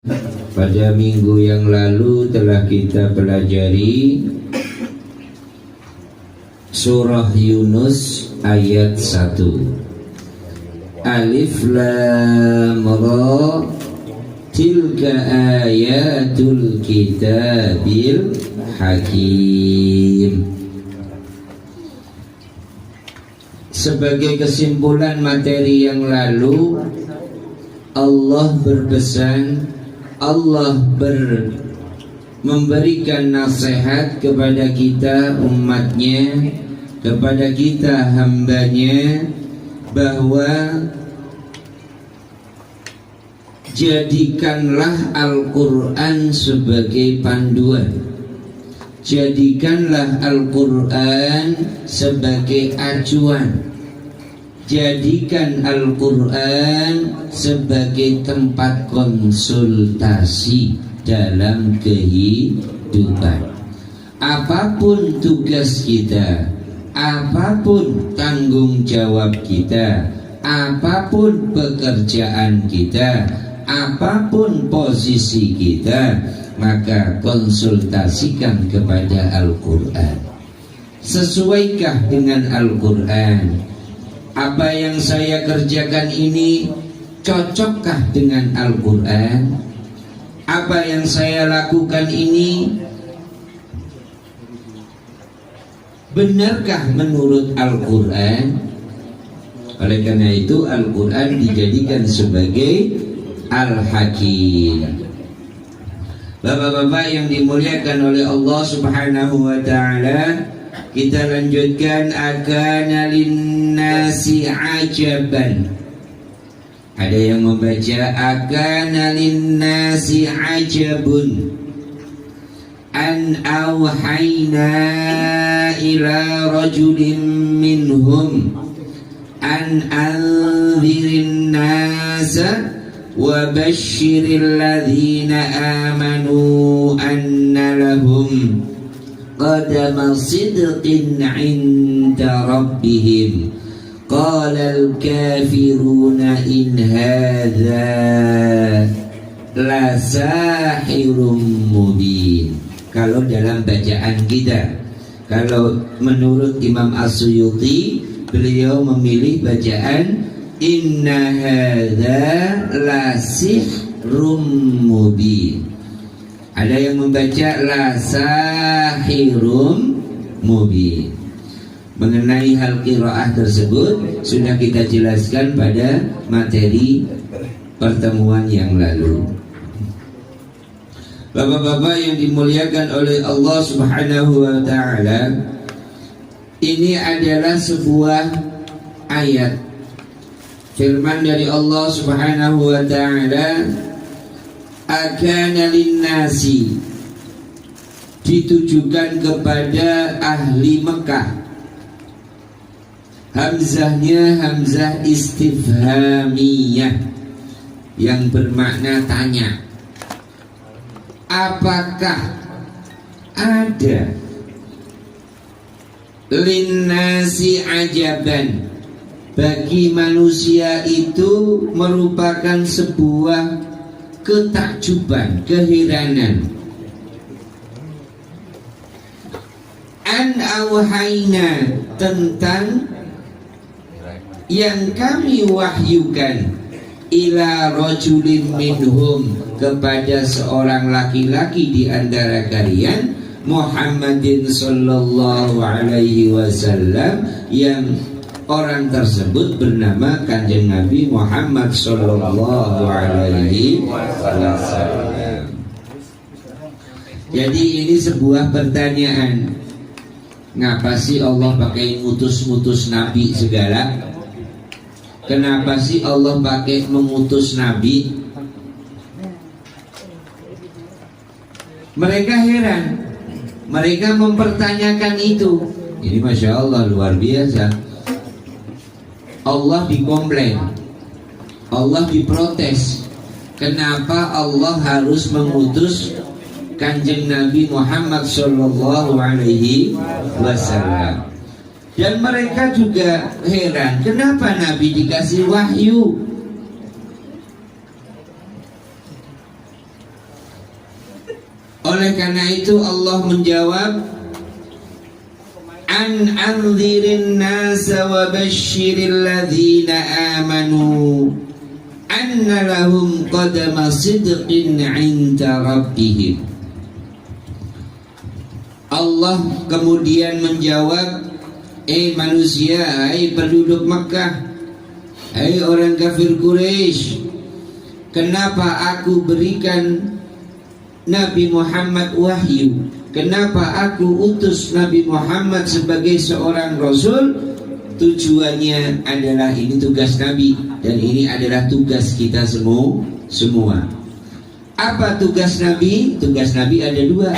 Pada minggu yang lalu telah kita pelajari surah Yunus ayat 1. Alif Lam Ra, tilka ayatul kitabil hakim. Sebagai kesimpulan materi yang lalu, Allah berpesan, Allah memberikan nasihat kepada kita umatnya, kepada kita hambanya, bahwa jadikanlah Al-Quran sebagai panduan, jadikanlah Al-Quran sebagai acuan, jadikan Al-Quran sebagai tempat konsultasi dalam kehidupan. Apapun tugas kita, apapun tanggung jawab kita, apapun pekerjaan kita, apapun posisi kita, maka konsultasikan kepada Al-Quran. Sesuaikah dengan Al-Quran? Apa yang saya kerjakan ini cocokkah dengan Al-Quran? Apa yang saya lakukan ini benarkah menurut Al-Quran? Oleh karena itu Al-Quran dijadikan sebagai Al-Hakim. Bapak-bapak yang dimuliakan oleh Allah Subhanahu wa ta'ala, kita lanjutkan. Akana linnasi ajaban. Ada yang membaca akana linnasi ajabun an awhayna ila rajulin minhum an anzirin nasa wa basyiril ladhina amanu anna lahum qadama sidqin 'inda rabbihim qala al-kafiruna in hadza la sahirun mubin. Kalau dalam bacaan kita, kalau menurut Imam As-Suyuti, beliau memilih bacaan inna hadza la sihrun mubin. Ada yang membaca la sahirun mubin. Mengenai hal qiraah tersebut sudah kita jelaskan pada materi pertemuan yang lalu. Bapak-bapak yang dimuliakan oleh Allah Subhanahu wa ta'ala, ini adalah sebuah ayat firman dari Allah Subhanahu wa ta'ala, akana linnasi, ditujukan kepada ahli Mekah. Hamzahnya hamzah istifhamiyah yang bermakna tanya. Apakah ada linnasi ajaban, bagi manusia itu merupakan sebuah ketakjuban, keheranan. An awhayna, tentang yang kami wahyukan, ila rajulin minhum, kepada seorang laki-laki di antara kalian, Muhammadin sallallahu alaihi wasallam, yang orang tersebut bernama Kanjeng Nabi Muhammad sallallahu alaihi wasallam. Jadi ini sebuah pertanyaan, ngapa sih Allah pakai ngutus-ngutus nabi segala? Kenapa sih Allah pakai mengutus nabi? Mereka heran, mereka mempertanyakan itu. Ini Masya Allah luar biasa. Allah dikomplain, Allah diprotes. Kenapa Allah harus mengutus Kanjeng Nabi Muhammad sallallahu alaihi wasallam? Dan mereka juga heran, kenapa Nabi dikasih wahyu? Oleh karena itu Allah menjawab, an anzirin nasa wa basyiril ladzina amanu anna lahum qadama sidqin 'inda rabbihim. Allah kemudian menjawab, manusia, penduduk Makkah, orang kafir Quraisy, kenapa aku berikan Nabi Muhammad wahyu? Kenapa aku utus Nabi Muhammad sebagai seorang Rasul? Tujuannya adalah ini tugas Nabi, dan ini adalah tugas kita semua. Apa tugas Nabi? Tugas Nabi ada dua.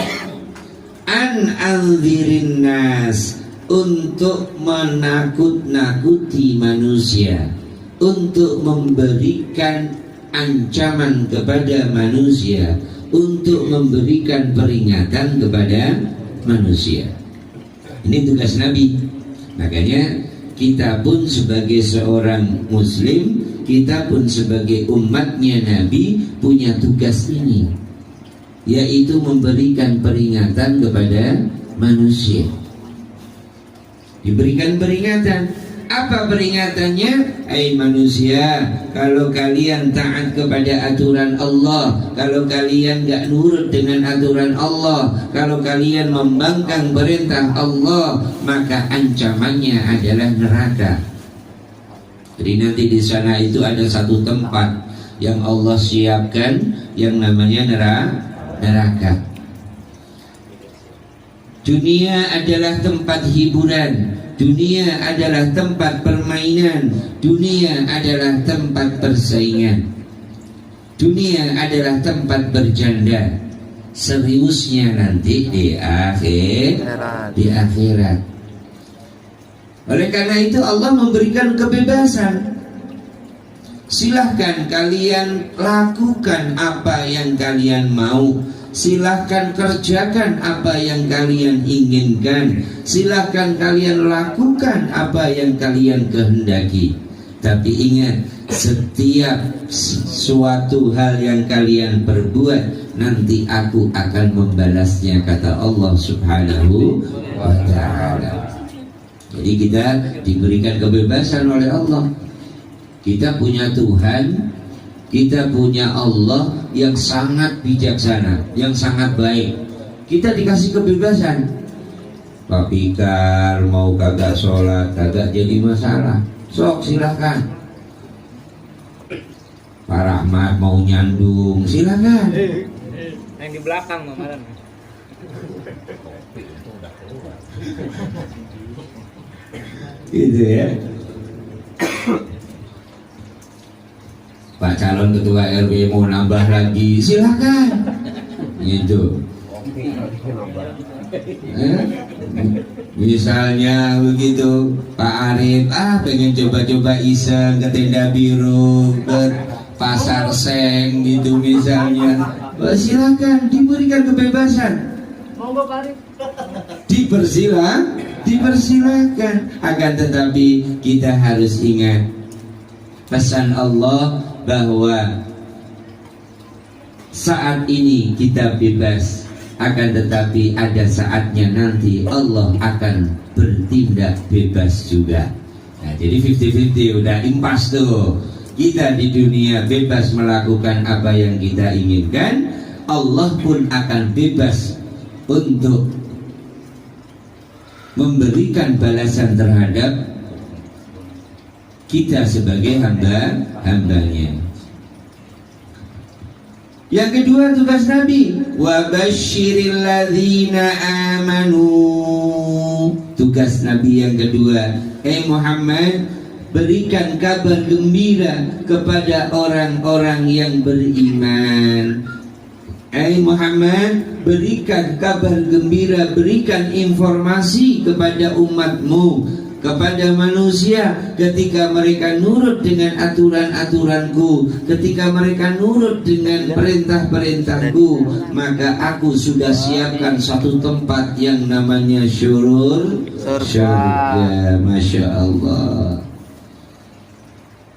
An anzirin nas, untuk menakut-nakuti manusia, untuk memberikan ancaman kepada manusia, untuk memberikan peringatan kepada manusia. Ini tugas Nabi. Makanya kita pun sebagai seorang Muslim, kita pun sebagai umatnya Nabi punya tugas ini, yaitu memberikan peringatan kepada manusia. Diberikan peringatan. Apa peringatannya? Manusia, kalau kalian taat kepada aturan Allah, kalau kalian gak nurut dengan aturan Allah, kalau kalian membangkang perintah Allah, maka ancamannya adalah neraka. Jadi nanti di sana itu ada satu tempat yang Allah siapkan yang namanya neraka. Dunia adalah tempat hiburan, dunia adalah tempat permainan, dunia adalah tempat persaingan, dunia adalah tempat bercanda. Seriusnya nanti di akhirat. Oleh karena itu Allah memberikan kebebasan. Silahkan kalian lakukan apa yang kalian mau, silahkan kerjakan apa yang kalian inginkan, silahkan kalian lakukan apa yang kalian kehendaki. Tapi ingat, setiap suatu hal yang kalian perbuat, nanti aku akan membalasnya, kata Allah Subhanahu wa ta'ala. Jadi kita diberikan kebebasan oleh Allah. Kita punya Tuhan, kita punya Allah yang sangat bijaksana, yang sangat baik. Kita dikasih kebebasan. Pak Pikar mau kagak sholat, kagak jadi masalah, sok silahkan. Pak Rahmat mau nyandung, silahkan. Yang di belakang kemarin. Gitu ya. Pak calon ketua RW mau nambah lagi, silakan. Gitu. Misalnya begitu, Pak Arif pengen coba-coba iseng ke Tenda Biru, ke Pasar Seng gitu misalnya. Silakan, diberikan kebebasan. Monggo Pak Arif. Dipersilakan. Akan tetapi kita harus ingat pesan Allah bahwa saat ini kita bebas, akan tetapi ada saatnya nanti Allah akan bertindak bebas juga. Nah, jadi 50-50 udah impas tuh. Kita di dunia bebas melakukan apa yang kita inginkan, Allah pun akan bebas untuk memberikan balasan terhadap kita sebagai hamba-hambanya. Yang kedua tugas Nabi, wa basyiril ladzina amanu. Tugas Nabi yang kedua, Muhammad, berikan kabar gembira kepada orang-orang yang beriman. Muhammad, berikan kabar gembira, berikan informasi kepada umatmu, kepada manusia, ketika mereka nurut dengan aturan-aturanku, ketika mereka nurut dengan perintah-perintahku, maka aku sudah siapkan satu tempat yang namanya surga. Masya Allah.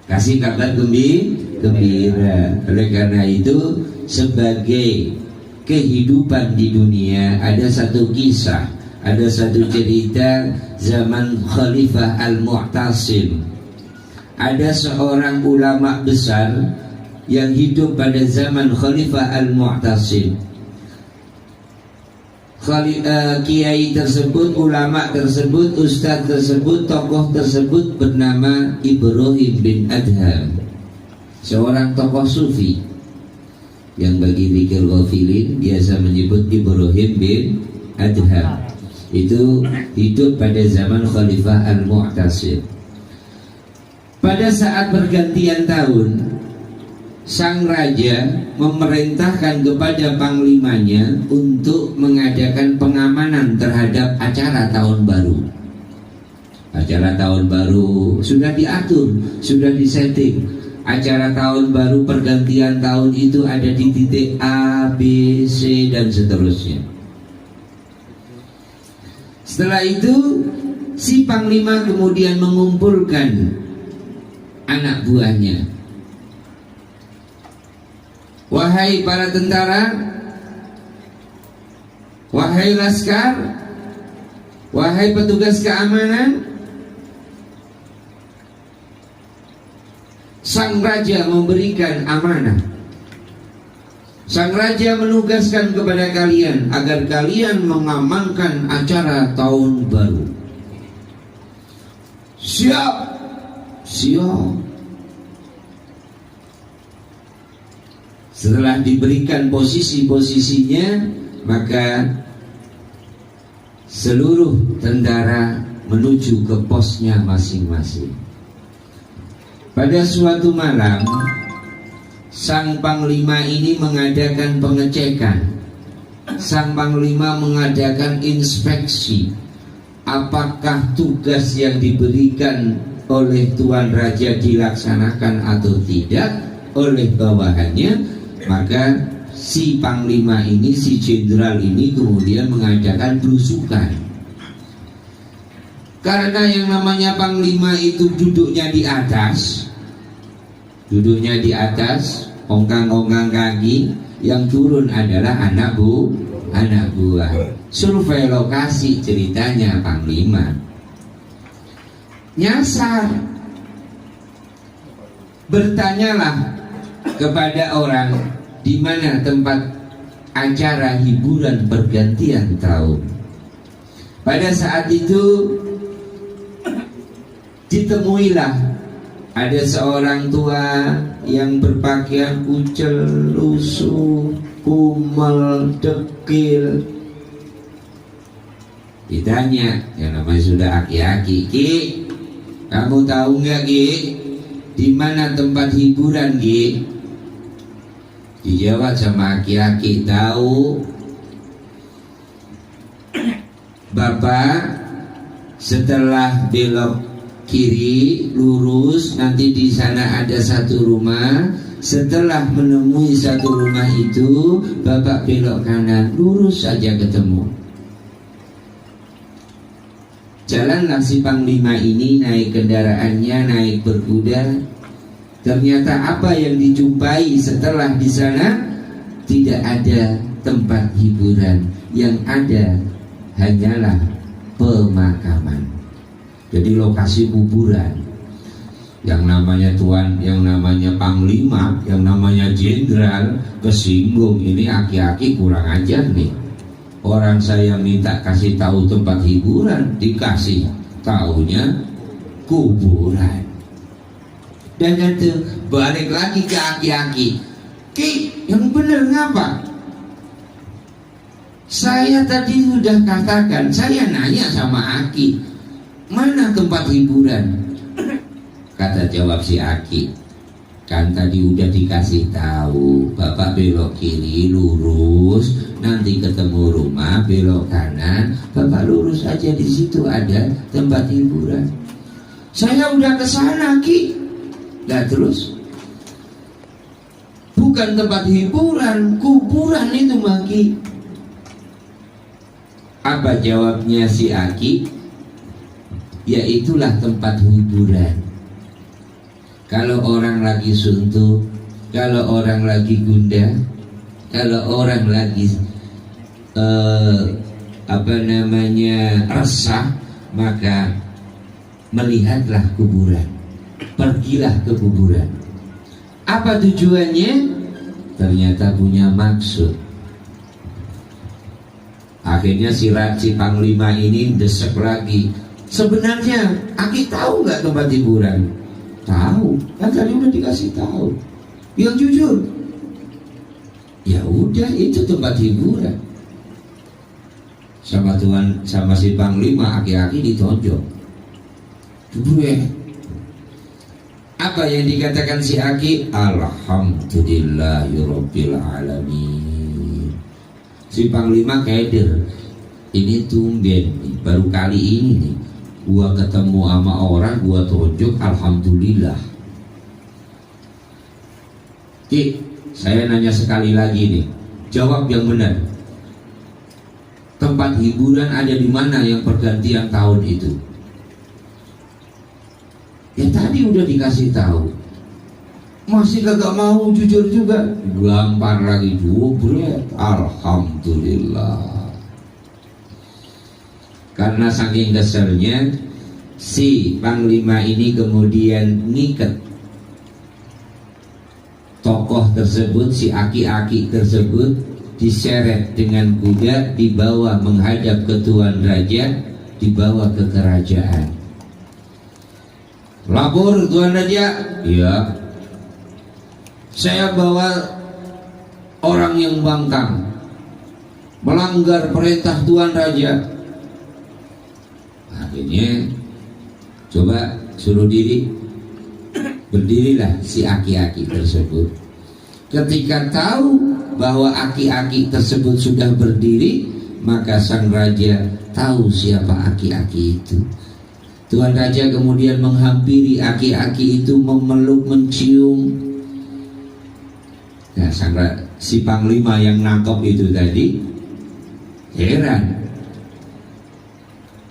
Kasih kabar gembira. Oleh karena itu, sebagai kehidupan di dunia, ada satu kisah, ada satu cerita zaman Khalifah Al-Mu'tasim. Ada seorang ulama besar yang hidup pada zaman Khalifah Al-Mu'tasim. Kiai tersebut, ulama tersebut, ustadz tersebut, tokoh tersebut bernama Ibrahim bin Adham, seorang tokoh sufi yang bagi zikir ghafilin biasa menyebut Ibrahim bin Adham. Itu hidup pada zaman Khalifah Al-Mu'tasim. Pada saat pergantian tahun, sang raja memerintahkan kepada panglimanya untuk mengadakan pengamanan terhadap acara tahun baru. Acara tahun baru sudah diatur, sudah disetting. Acara tahun baru pergantian tahun itu ada di titik A, B, C dan seterusnya. Setelah itu si panglima kemudian mengumpulkan anak buahnya. Wahai para tentara, wahai laskar, wahai petugas keamanan, sang raja memberikan amanah. Sang raja menugaskan kepada kalian agar kalian mengamankan acara tahun baru. Siap, siap. Setelah diberikan posisi-posisinya, maka seluruh tentara menuju ke posnya masing-masing. Pada suatu malam, sang panglima ini mengadakan pengecekan. Sang panglima mengadakan inspeksi. Apakah tugas yang diberikan oleh Tuan Raja dilaksanakan atau tidak oleh bawahannya. Maka si panglima ini, si jenderal ini kemudian mengadakan belusukan. Karena yang namanya panglima itu duduknya di atas, ongkang-ongkang kaki, yang turun adalah anak buah. Survei lokasi ceritanya panglima. Nyasar. Bertanyalah kepada orang di mana tempat acara hiburan pergantian tahun. Pada saat itu ditemuilah ada seorang tua yang berpakaian kucel, lusuh, kumel, dekil. Ditanya, yang namanya sudah aki-aki, Ki, kamu tahu nggak Ki, di mana tempat hiburan Ki? Dijawab sama aki-aki, tahu. Bapak, setelah belok kiri lurus, nanti di sana ada satu rumah. Setelah menemui satu rumah itu, Bapak belok kanan, lurus saja ketemu. Jalanlah si panglima ini, naik kendaraannya, naik berkuda. Ternyata apa yang dijumpai setelah di sana, tidak ada tempat hiburan, yang ada hanyalah pemakaman. Jadi lokasi kuburan. Yang namanya tuan, yang namanya panglima, yang namanya jenderal kesinggung, ini aki-aki kurang ajar nih. Orang saya minta kasih tahu tempat hiburan, dikasih taunya kuburan. Dan itu balik lagi ke aki-aki, Ki, yang benar ngapa? Saya tadi sudah katakan, saya nanya sama Aki, mana tempat hiburan? Kata jawab si Aki, kan tadi udah dikasih tahu, Bapak belok kiri lurus, nanti ketemu rumah, belok kanan, Bapak lurus aja, di situ ada tempat hiburan. Saya udah kesana Ki. Nah terus, bukan tempat hiburan, kuburan itu Maki. Apa jawabnya si Aki? Ya itulah tempat hiburan. Kalau orang lagi suntuk, kalau orang lagi gundah, kalau orang lagi resah, maka melihatlah kuburan, pergilah ke kuburan. Apa tujuannya? Ternyata punya maksud. Akhirnya si Panglima ini desek lagi. Sebenarnya Aki tahu nggak tempat hiburan? Tahu, kan tadi udah dikasih tahu. Yang jujur. Ya udah, itu tempat hiburan. Sama Tuhan, sama si Panglima, aki-aki ditonjok. Apa yang dikatakan si Aki? Alhamdulillahirabbil alamin. Si Panglima keder. Ini tumben nih, baru kali ini nih gua ketemu sama orang, gua tonjok, alhamdulillah. Ki, saya nanya sekali lagi nih, jawab yang benar. Tempat hiburan ada di mana yang pergantian tahun itu? Ya tadi udah dikasih tahu. Masih kagak mau jujur juga. Gampar lagi jubret. Alhamdulillah. Karena saking keselnya, si Panglima ini kemudian ngiket tokoh tersebut, si aki-aki tersebut, diseret dengan kuda, dibawa menghadap ke Tuan Raja, dibawa ke kerajaan. Lapor Tuan Raja, ya, saya bawa orang yang bangkang, melanggar perintah Tuan Raja. Akhirnya coba suruh diri, berdirilah si aki-aki tersebut. Ketika tahu bahwa aki-aki tersebut sudah berdiri, maka sang raja tahu siapa aki-aki itu. Tuan Raja kemudian menghampiri aki-aki itu, memeluk, mencium. Nah, si Panglima yang nangkep itu tadi heran.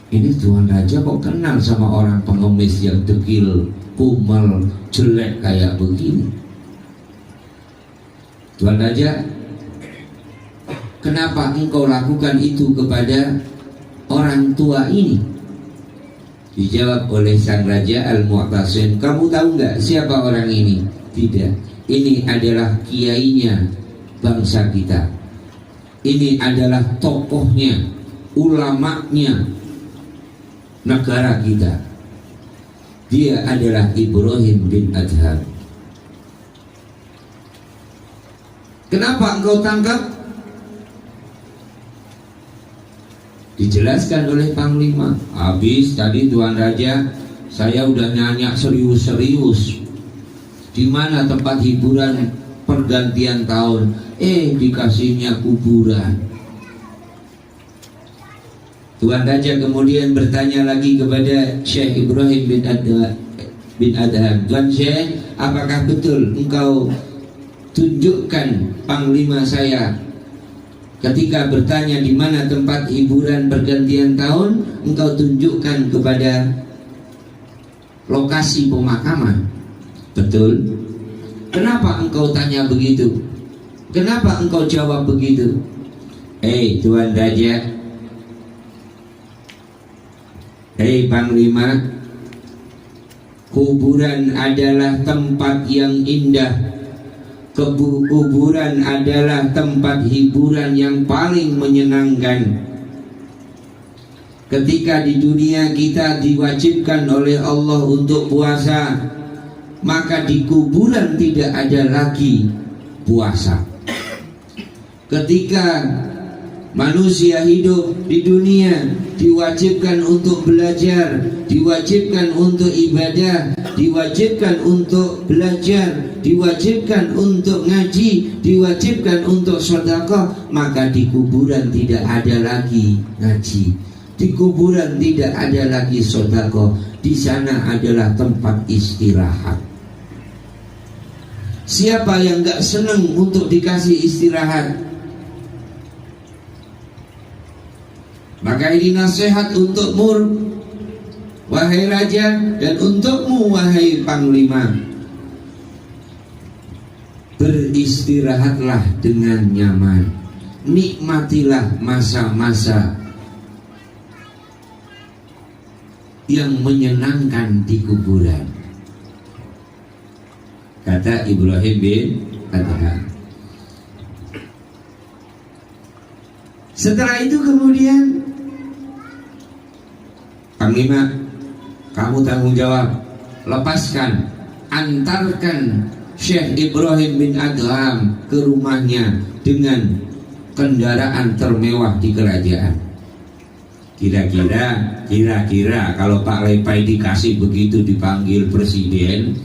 Ini Tuan Raja kok kenal sama orang pengemis yang dekil, kumal, jelek kayak begini. Tuan Raja, kenapa engkau lakukan itu kepada orang tua ini? Dijawab oleh sang Raja Al-Mu'tasim, kamu tahu nggak siapa orang ini? Tidak, ini adalah kiainya bangsa kita. Ini adalah tokohnya, ulamanya negara kita. Dia adalah Ibrahim bin Adham. Kenapa engkau tangkap? Dijelaskan oleh Panglima. Habis tadi Tuan Raja, saya udah nanya serius-serius, di mana tempat hiburan pergantian tahun? Dikasihnya kuburan. Tuan Raja kemudian bertanya lagi kepada Syekh Ibrahim bin Adham, Tuan Syekh, apakah betul engkau tunjukkan Panglima saya ketika bertanya di mana tempat hiburan pergantian tahun, engkau tunjukkan kepada lokasi pemakaman? Betul. Kenapa engkau tanya begitu? Kenapa engkau jawab begitu? Tuan Raja, Panglima, kuburan adalah tempat yang indah. Kuburan adalah tempat hiburan yang paling menyenangkan. Ketika di dunia kita diwajibkan oleh Allah untuk puasa, maka di kuburan tidak ada lagi puasa. Ketika manusia hidup di dunia diwajibkan untuk belajar, diwajibkan untuk ibadah, diwajibkan untuk belajar, diwajibkan untuk ngaji, diwajibkan untuk sedekah, maka di kuburan tidak ada lagi ngaji, di kuburan tidak ada lagi sedekah. Di sana adalah tempat istirahat. Siapa yang gak senang untuk dikasih istirahat? Maka ini nasihat untukmu wahai Raja, dan untukmu wahai Panglima. beristirahatlah dengan nyaman, nikmatilah masa-masa yang menyenangkan di kuburan, kata Ibrahim bin Adham. Setelah itu kemudian, Panglima, kamu tanggung jawab, lepaskan, antarkan Syekh Ibrahim bin Adham ke rumahnya dengan kendaraan termewah di kerajaan. Kira-kira kalau Pak Lepai dikasih begitu dipanggil presiden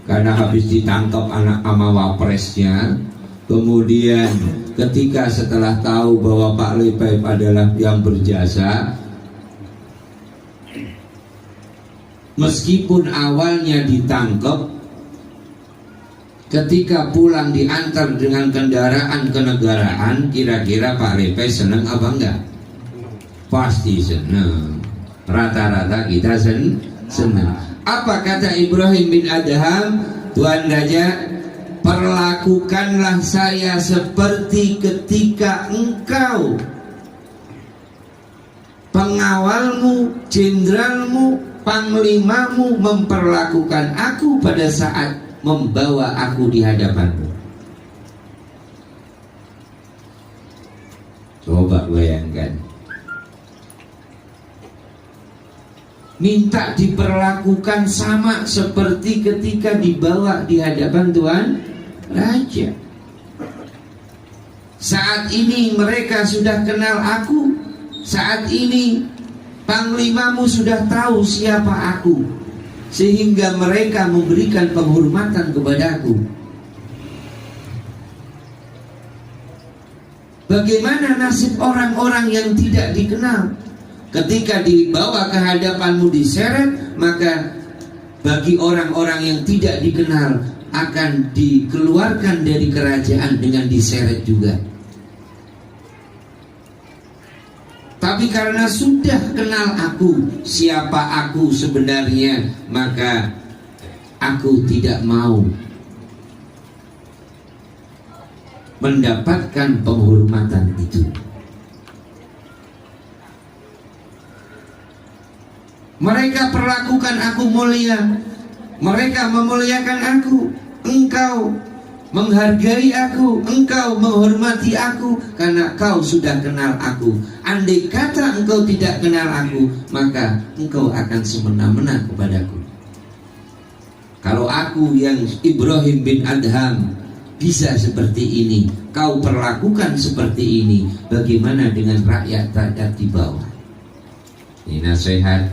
karena habis ditangkap anak ama wapresnya, kemudian ketika setelah tahu bahwa Pak Lepai adalah yang berjasa, meskipun awalnya ditangkap, ketika pulang diantar dengan kendaraan kenegaraan, kira-kira Pak Lepai senang apa enggak? Pasti senang. Rata-rata kita senang. Apa kata Ibrahim bin Adham? Tuan Raja, perlakukanlah saya seperti ketika engkau, pengawalmu, jenderalmu, panglimamu memperlakukan aku pada saat membawa aku di hadapanmu. Coba bayangkan, minta diperlakukan sama seperti ketika dibawa di hadapan Tuan Raja. Saat ini mereka sudah kenal aku, saat ini panglimamu sudah tahu siapa aku, sehingga mereka memberikan penghormatan kepadaku. Bagaimana nasib orang-orang yang tidak dikenal? Ketika dibawa ke hadapanmu diseret, maka bagi orang-orang yang tidak dikenal akan dikeluarkan dari kerajaan dengan diseret juga. Tapi karena sudah kenal aku, siapa aku sebenarnya, maka aku tidak mau mendapatkan penghormatan itu. Mereka perlakukan aku mulia, mereka memuliakan aku. Engkau menghargai aku, engkau menghormati aku karena kau sudah kenal aku. Andai kata engkau tidak kenal aku, maka engkau akan semena-mena kepadaku. Kalau aku yang Ibrahim bin Adham bisa seperti ini, kau perlakukan seperti ini, bagaimana dengan rakyat-rakyat di bawah? Ini nasihat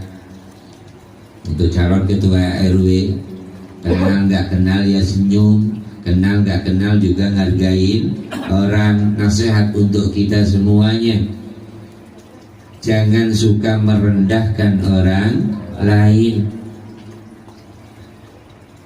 untuk calon ketua RW. Kenal nggak kenal ya senyum, kenal nggak kenal juga ngargain orang. Nasihat untuk kita semuanya, jangan suka merendahkan orang lain,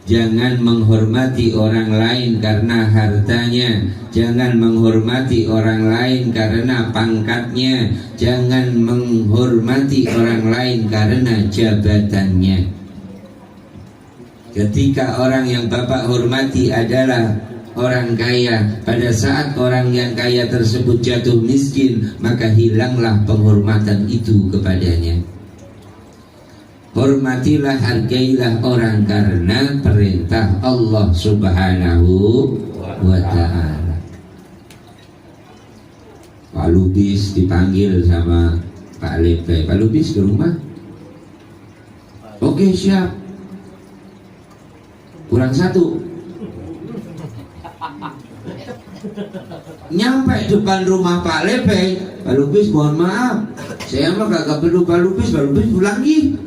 jangan menghormati orang lain karena hartanya, jangan menghormati orang lain karena pangkatnya, jangan menghormati orang lain karena jabatannya. Ketika orang yang Bapak hormati adalah orang kaya, pada saat orang yang kaya tersebut jatuh miskin, maka hilanglah penghormatan itu kepadanya. Hormatilah, hargailah orang karena perintah Allah Subhanahu wa ta'ala. Pak Lubis dipanggil sama Pak Lepai. Pak Lubis ke rumah. Oke, siap. Kurang satu. Nyampe depan rumah Pak Lepai, Pak Lubis, mohon maaf, saya mah kagak perlu Pak Lubis pulang lagi.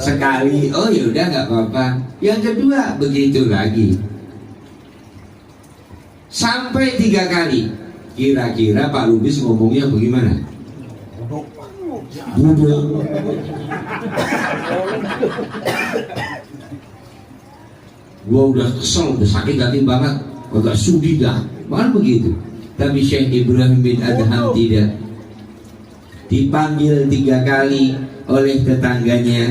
Sekali, oh ya udah nggak apa-apa. Yang kedua begitu lagi, sampai 3 kali. Kira-kira Pak Lubis ngomongnya bagaimana? Budok. Gua udah kesel, udah sakit hati banget, agak sudi dah, bahkan begitu. Tapi Syekh Ibrahim bin Adham tidak. Dipanggil 3 kali oleh tetangganya,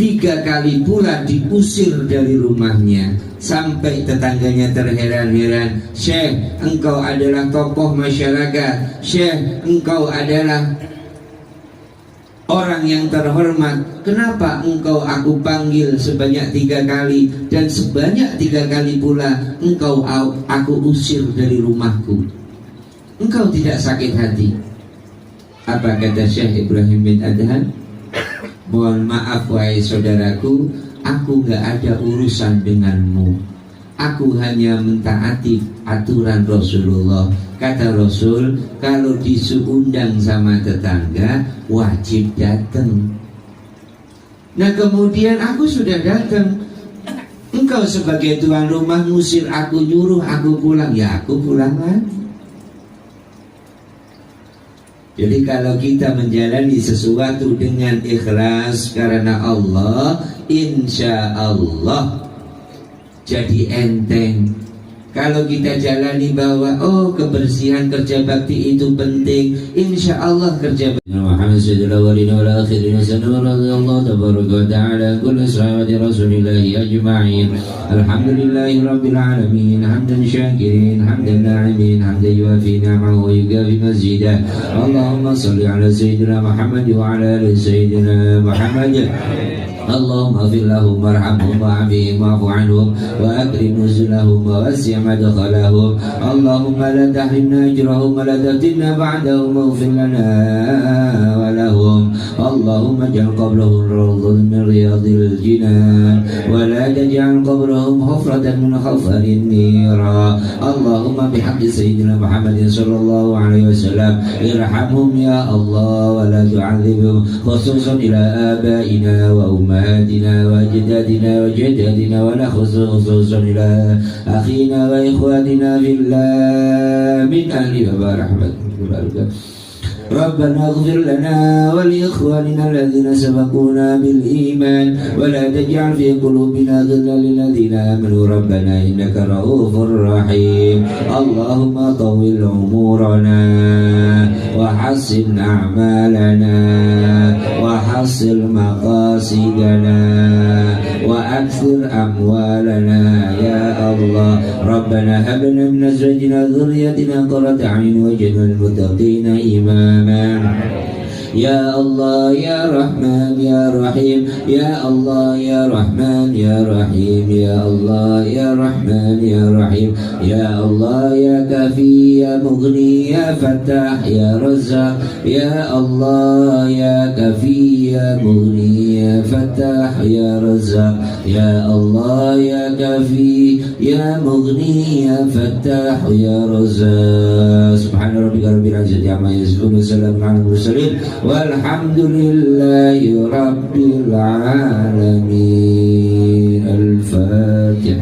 3 kali pula diusir dari rumahnya, sampai tetangganya terheran-heran. Syekh, engkau adalah tokoh masyarakat. Syekh, engkau adalah orang yang terhormat. Kenapa engkau aku panggil sebanyak 3 kali, dan sebanyak 3 kali pula engkau aku usir dari rumahku? Engkau tidak sakit hati? Apa kata Syekh Ibrahim bin Adhan? Mohon maaf wahai saudaraku, aku gak ada urusan denganmu. Aku hanya mentaati aturan Rasulullah. Kata Rasul, kalau diundang sama tetangga, wajib datang. Nah kemudian aku sudah datang. Engkau sebagai tuan rumah ngusir aku, nyuruh aku pulang. Ya aku pulang lagi. Jadi kalau kita menjalani sesuatu dengan ikhlas karena Allah, insya Allah jadi enteng. Kalau kita jalani bahwa kebersihan kerja bakti itu penting, insya Allah kerja bakti. Muhammad sallallahu alaihi wa akhirin sallallahu radhiyallahu tabaraka wa ta'ala kullu sahabati rasulillahi ajma'in. Alhamdulillahi rabbil alamin, hamdan syakirin, hamdan na'imin, hamdan yuafi ni'amahu wa yukafi mazidah. Allahumma salli ala sayyidina Muhammad wa ala ali sayyidina Muhammad. اللهم اغفر لهم وارحمهم وعافهم واعف عنهم واكرم نزلهم ووسع مدخلهم. اللهم لا تحرمنا اجرهم ولا تفتنا بعدهم واغفر لنا ولهم. اللهم اجعل قبرهم روضا من رياض الجنان ولا تجعل قبرهم حفرة من حفر النيران. اللهم بحق سيدنا محمد صلى الله عليه وسلم ارحمهم يا الله ولا تعذبهم، خصوصا الى آبائنا وأمهاتنا وأجدادنا وجدادنا، ولا خصوصا إلى أخينا وإخواننا في الله من أهل رحمتك. ربنا اغفر لنا ولإخواننا الذين سبقونا بالإيمان ولا تجعل في قلوبنا غلا للذين آمنوا ربنا إنك رؤوف رحيم. اللهم طول عمرنا وحسن أعمالنا وحصل مقاصدنا وأكثر أموالنا يا الله. ربنا هب لنا من أزواجنا وذرياتنا قرة أعين واجعلنا للمتقين إماما. يا الله يا رحمن يا رحيم، يا الله يا رحمن يا رحيم، يا الله يا رحمن يا رحيم، يا الله يا كافي يا مغني يا فتاح يا رزاق، يا الله يا كافي يا مغني يا فتاح يا رزاق، يا الله يا كافي يا مغني يا فتاح يا رزاق. سبحان ربك رب العزة عما يصفون وسلام على المرسلين والحمد لله رب العالمين. الفاتحة.